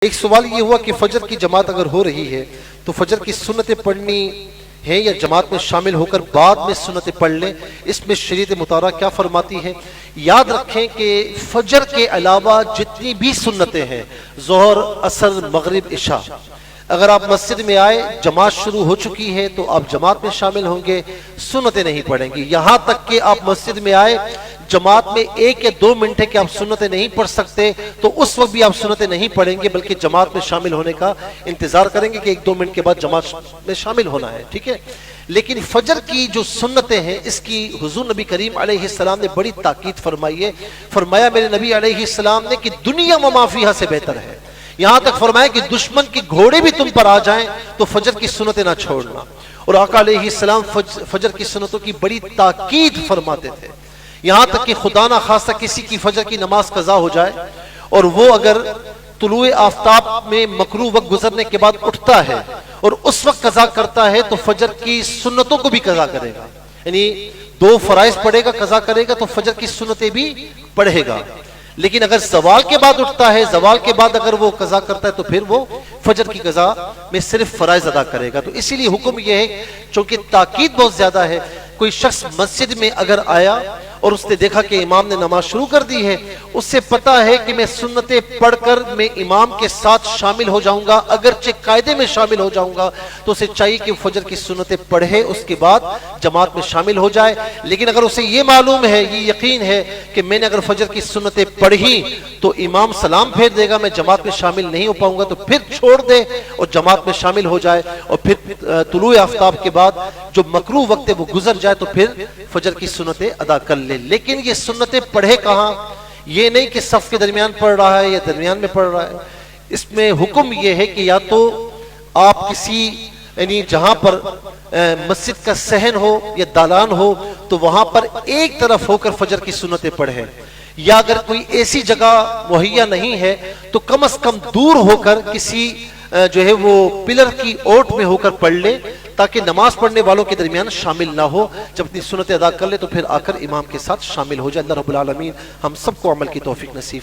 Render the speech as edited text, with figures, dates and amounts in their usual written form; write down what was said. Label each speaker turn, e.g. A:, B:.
A: ایک سوال یہ ہوا کہ فجر کی جماعت اگر ہو رہی ہے تو فجر کی سنتیں پڑھنی ہے یا جماعت میں شامل ہو کر بعد میں سنتیں پڑھ لیں، اس میں شریعت مطالعہ کیا فرماتی ہے؟ یاد رکھیں کہ فجر کے علاوہ جتنی بھی سنتیں ہیں، ظہر، عصر، مغرب، عشاء، اگر آپ مسجد میں آئے جماعت شروع ہو چکی ہے تو آپ جماعت میں شامل ہوں گے، سنتیں نہیں پڑھیں گے۔ یہاں تک کہ آپ مسجد میں آئے جماعت میں 1 یا 2 منٹ ہے کہ آپ سنتیں نہیں پڑھ سکتے تو اس وقت بھی آپ سنتیں نہیں پڑھیں گے، بلکہ جماعت میں شامل ہونے کا انتظار کریں گے کہ 1-2 منٹ کے بعد جماعت میں شامل ہونا ہے، ٹھیک ہے؟ لیکن فجر کی جو سنتیں ہیں اس کی حضور نبی کریم علیہ السلام نے بڑی تاکید فرمائی ہے۔ فرمایا میرے نبی علیہ السلام نے کہ دنیا و ما فیہا سے بہتر ہے، یہاں تک فرمایا کہ دشمن کے گھوڑے بھی تم پر آ جائیں تو فجر کی سنتیں نہ چھوڑنا۔ اور آقا علیہ السلام فجر کی سنتوں کی بڑی تاکید فرماتے تھے، یہاں تک کہ خدا نہ خواستہ کسی کی فجر کی نماز قضا ہو جائے اور وہ اگر طلوع آفتاب میں مکروہ وقت گزرنے کے بعد اٹھتا ہے اور اس وقت قضا کرتا ہے تو فجر کی سنتوں کو بھی قضا کرے گا، یعنی 2 فرائض پڑھے گا، قضا کرے گا، تو فجر کی سنتیں بھی پڑھے گا۔ لیکن اگر زوال کے بعد اٹھتا ہے، زوال کے بعد اگر وہ قضا کرتا ہے تو پھر وہ فجر کی قضا میں صرف فرائض ادا کرے گا۔ تو اسی لیے حکم یہ ہے، چونکہ تاکید بہت زیادہ ہے، کوئی شخص مسجد میں اگر آیا اور اس نے دیکھا کہ امام نے نماز شروع کر دی ہے، اس سے پتا ہے کہ میں سنتیں پڑھ کر میں امام کے ساتھ شامل ہو جاؤں گا، اگرچہ قاعدے میں شامل ہو جاؤں گا، تو اسے چاہیے کہ فجر کی سنتیں پڑھے، اس کے بعد جماعت میں شامل ہو جائے۔ لیکن اگر اسے یہ معلوم ہے، یہ یقین ہے کہ میں نے اگر فجر کی سنتیں پڑھی تو امام سلام پھیر دے گا، میں جماعت میں شامل نہیں ہو پاؤں گا، تو پھر چھوڑ دے اور جماعت میں شامل ہو جائے، اور پھر طلوع آفتاب کے بعد جو مکروہ وقت ہے وہ گزر جائے تو پھر فجر کی سنتیں ادا کر لے۔ لیکن یہ سنتیں پڑھے کہاں؟ یہ نہیں کہ صف کے درمیان پڑھ رہا ہے یا درمیان میں پڑھ رہا ہے، اس میں حکم یہ ہے کہ یا تو آپ کسی یعنی جہاں پر مسجد کا صحن ہو یا دالان ہو تو وہاں پر ایک طرف ہو کر فجر کی سنتیں پڑھیں، یا اگر کوئی ایسی جگہ مہیا نہیں ہے تو کم از کم دور ہو کر کسی جو ہے وہ پلر کی اوٹ میں ہو کر پڑھ لے، تاکہ نماز پڑھنے والوں کے درمیان شامل نہ ہو۔ جب اپنی سنتیں ادا کر لے تو پھر آ کر امام کے ساتھ شامل ہو جائے۔ اللہ رب العالمین ہم سب کو عمل کی توفیق نصیب